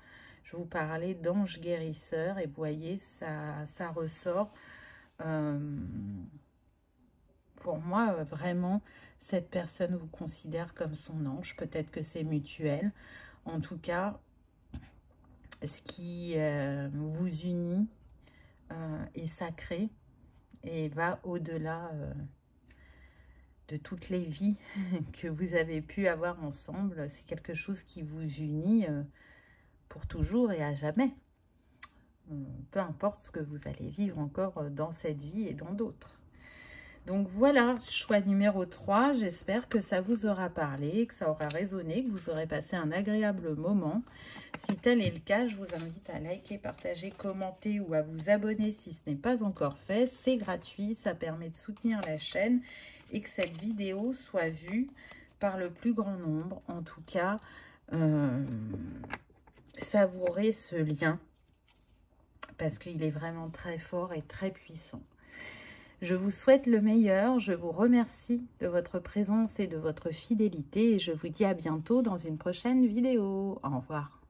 S1: je vous parlais d'ange guérisseur et vous voyez, ça ressort. Pour moi, vraiment, cette personne vous considère comme son ange. Peut-être que c'est mutuel. En tout cas, ce qui vous unit est sacré et va au-delà de toutes les vies que vous avez pu avoir ensemble. C'est quelque chose qui vous unit pour toujours et à jamais. Peu importe ce que vous allez vivre encore dans cette vie et dans d'autres. Donc voilà, choix numéro 3. J'espère que ça vous aura parlé, que ça aura résonné, que vous aurez passé un agréable moment. Si tel est le cas, je vous invite à liker, partager, commenter ou à vous abonner si ce n'est pas encore fait. C'est gratuit, ça permet de soutenir la chaîne et que cette vidéo soit vue par le plus grand nombre. En tout cas, savourez ce lien parce qu'il est vraiment très fort et très puissant. Je vous souhaite le meilleur, je vous remercie de votre présence et de votre fidélité et je vous dis à bientôt dans une prochaine vidéo. Au revoir.